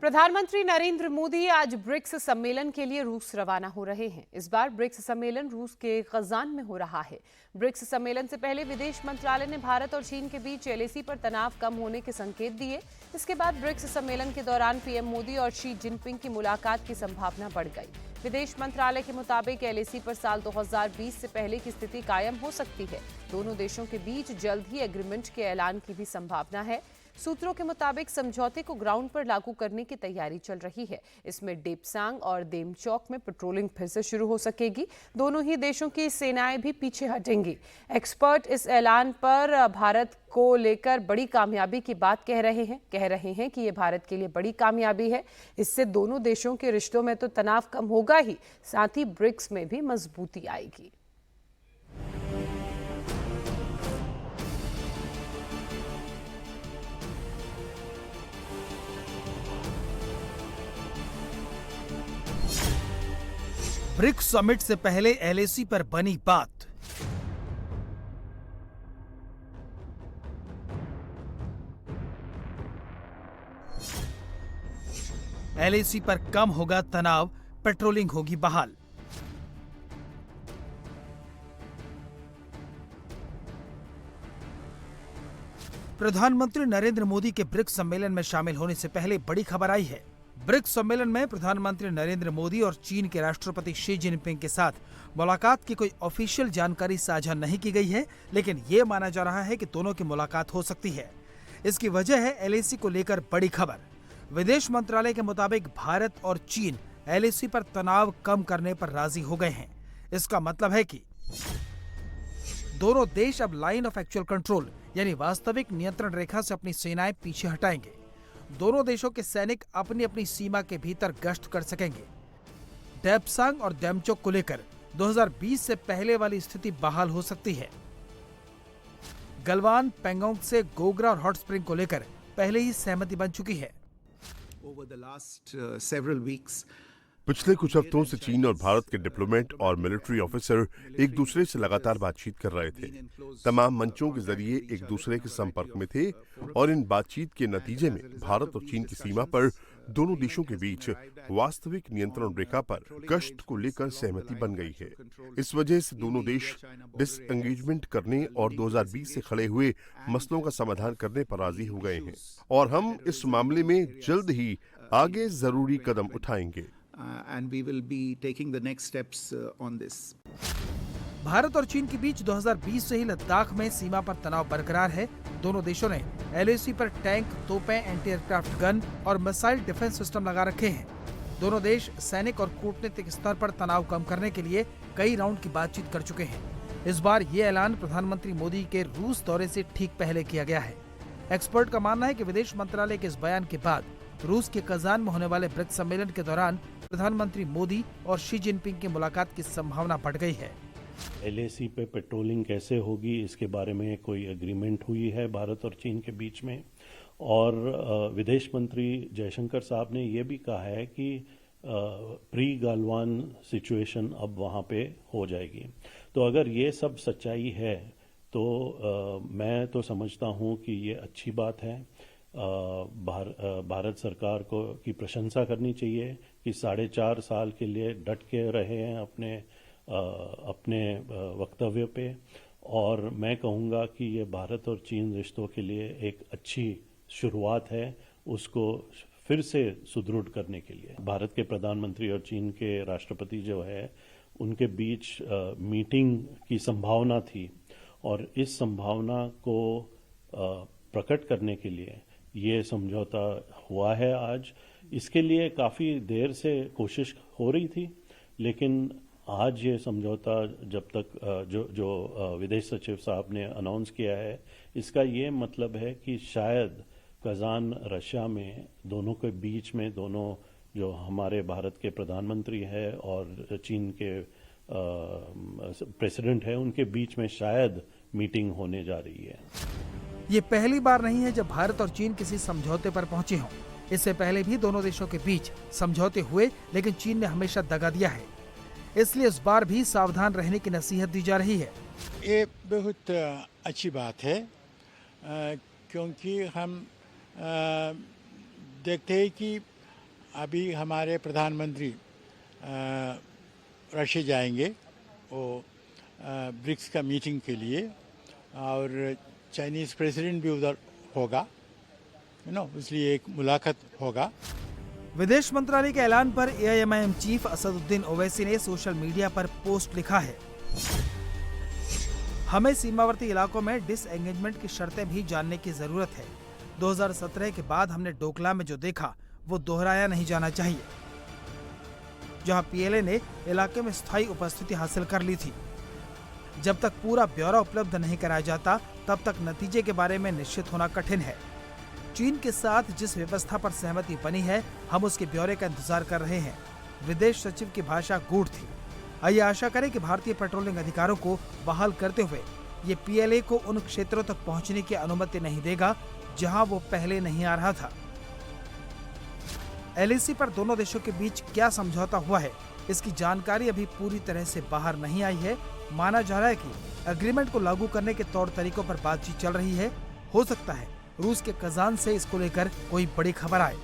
प्रधानमंत्री नरेंद्र मोदी आज ब्रिक्स सम्मेलन के लिए रूस रवाना हो रहे हैं। इस बार ब्रिक्स सम्मेलन रूस के कजान में हो रहा है। ब्रिक्स सम्मेलन से पहले विदेश मंत्रालय ने भारत और चीन के बीच एलएसी पर तनाव कम होने के संकेत दिए। इसके बाद ब्रिक्स सम्मेलन के दौरान पीएम मोदी और शी जिनपिंग की मुलाकात की संभावना बढ़ गई। विदेश मंत्रालय के मुताबिक एलएसी पर साल 2020 से पहले की स्थिति कायम हो सकती है। दोनों देशों के बीच जल्द ही एग्रीमेंट के ऐलान की भी संभावना है। सूत्रों के मुताबिक समझौते को ग्राउंड पर लागू करने की तैयारी चल रही है। इसमें डेपसांग और देमचौक में पेट्रोलिंग फिर से शुरू हो सकेगी। दोनों ही देशों की सेनाएं भी पीछे हटेंगी। एक्सपर्ट इस ऐलान पर भारत को लेकर बड़ी कामयाबी की बात कह रहे हैं कि ये भारत के लिए बड़ी कामयाबी है। इससे दोनों देशों के रिश्तों में तो तनाव कम होगा ही, साथ ही ब्रिक्स में भी मजबूती आएगी। ब्रिक्स समिट से पहले एलएसी पर बनी बात। एलएसी पर कम होगा तनाव, पेट्रोलिंग होगी बहाल। प्रधानमंत्री नरेंद्र मोदी के ब्रिक्स सम्मेलन में शामिल होने से पहले बड़ी खबर आई है। ब्रिक्स सम्मेलन में प्रधानमंत्री नरेंद्र मोदी और चीन के राष्ट्रपति शी जिनपिंग के साथ मुलाकात की कोई ऑफिशियल जानकारी साझा नहीं की गई है, लेकिन ये माना जा रहा है कि दोनों की मुलाकात हो सकती है। इसकी वजह है एलएसी को लेकर बड़ी खबर। विदेश मंत्रालय के मुताबिक भारत और चीन एलएसी पर तनाव कम करने पर राजी हो गए हैं। इसका मतलब है कि दोनों देश अब लाइन ऑफ एक्चुअल कंट्रोल यानी वास्तविक नियंत्रण रेखा से अपनी सेनाएं पीछे हटाएंगे। दोनों देशों के सैनिक अपनी अपनी सीमा के भीतर गश्त कर सकेंगे। डेपसांग और देमचौक को लेकर 2020 से पहले वाली स्थिति बहाल हो सकती है। गलवान, पेंगोंग से गोगरा और हॉट स्प्रिंग को लेकर पहले ही सहमति बन चुकी है। पिछले कुछ हफ्तों से चीन और भारत के डिप्लोमेट और मिलिट्री ऑफिसर एक दूसरे से लगातार बातचीत कर रहे थे। तमाम मंचों के जरिए एक दूसरे के संपर्क में थे और इन बातचीत के नतीजे में भारत और चीन की सीमा पर दोनों देशों के बीच वास्तविक नियंत्रण रेखा पर गश्त को लेकर सहमति बन गई है। इस वजह से दोनों देश डिसएंगेजमेंट करने और 2020 से खड़े हुए मसलों का समाधान करने पर राजी हो गए हैं और हम इस मामले में जल्द ही आगे जरूरी कदम उठाएंगे। And we will be taking the next steps on this. Bharat और चीन के बीच 2020 से ही लद्दाख में सीमा पर तनाव बरकरार है। दोनों देशों ने एलएसी पर टैंक, तोपें, एंटी एयरक्राफ्ट गन और मिसाइल डिफेंस सिस्टम लगा रखे हैं। दोनों देश सैनिक और कूटनीतिक स्तर पर तनाव कम करने के लिए कई राउंड की बातचीत कर चुके हैं। इस बार ये ऐलान प्रधानमंत्री मोदी के रूस दौरे से ठीक पहले किया गया है। एक्सपर्ट का मानना है कि विदेश मंत्रालय के इस बयान के बाद रूस के कजान में होने वाले ब्रिक्स सम्मेलन के दौरान प्रधानमंत्री मोदी और शी जिनपिंग की मुलाकात की संभावना बढ़ गई है। एलएसी पे पेट्रोलिंग कैसे होगी, इसके बारे में कोई एग्रीमेंट हुई है भारत और चीन के बीच में, और विदेश मंत्री जयशंकर साहब ने ये भी कहा है कि प्री गालवान सिचुएशन अब वहाँ पे हो जाएगी। तो अगर ये सब सच्चाई है तो मैं तो समझता हूँ कि ये अच्छी बात है। भारत सरकार को की प्रशंसा करनी चाहिए कि 4.5 साल के लिए डट के रहे हैं अपने वक्तव्य पे, और मैं कहूँगा कि ये भारत और चीन रिश्तों के लिए एक अच्छी शुरुआत है, उसको फिर से सुदृढ़ करने के लिए। भारत के प्रधानमंत्री और चीन के राष्ट्रपति जो है उनके बीच मीटिंग की संभावना थी, और इस संभावना को प्रकट करने के लिए ये समझौता हुआ है आज। इसके लिए काफ़ी देर से कोशिश हो रही थी, लेकिन आज ये समझौता जब तक जो विदेश सचिव साहब ने अनाउंस किया है, इसका ये मतलब है कि शायद कजान रशिया में दोनों के बीच में, दोनों जो हमारे भारत के प्रधानमंत्री है और चीन के प्रेसिडेंट है, उनके बीच में शायद मीटिंग होने जा रही है। ये पहली बार नहीं है जब भारत और चीन किसी समझौते पर पहुंचे हों। इससे पहले भी दोनों देशों के बीच समझौते हुए, लेकिन चीन ने हमेशा दगा दिया है। इसलिए इस बार भी सावधान रहने की नसीहत दी जा रही है। ये बहुत अच्छी बात है, क्योंकि हम देखते हैं कि अभी हमारे प्रधानमंत्री रशिया जाएंगे वो ब्रिक्स का मीटिंग के लिए, और चाइनीज़ प्रेसिडेंट भी उधर होगा, इसलिए एक मुलाकात होगा। विदेश मंत्रालय के ऐलान पर AIMIM चीफ असदुद्दीन ओवैसी ने सोशल मीडिया पर पोस्ट लिखा है, हमें सीमावर्ती इलाकों में डिसएंगेजमेंट की शर्तें भी जानने की जरूरत है। 2017 के बाद हमने डोकलाम में जो देखा वो दोहराया नहीं जाना चाहिए, जहां PLA ने इलाके में स्थायी उपस्थिति हासिल कर ली थी। जब तक पूरा ब्यौरा उपलब्ध नहीं कराया जाता तब तक नतीजे के बारे में निश्चित होना कठिन है। चीन के साथ जिस व्यवस्था पर सहमति बनी है, हम उसके ब्यौरे का इंतजार कर रहे हैं। विदेश सचिव की भाषा गूढ़ थी। आइए आशा करें कि भारतीय पेट्रोलिंग अधिकारों को बहाल करते हुए ये PLA को उन क्षेत्रों तक पहुंचने की अनुमति नहीं देगा जहां वो पहले नहीं आ रहा था। LAC पर दोनों देशों के बीच क्या समझौता हुआ है, इसकी जानकारी अभी पूरी तरह से बाहर नहीं आई है। माना जा रहा है कि एग्रीमेंट को लागू करने के तौर तरीकों पर बातचीत चल रही है। हो सकता है रूस के कजान से इसको लेकर कोई बड़ी खबर आए।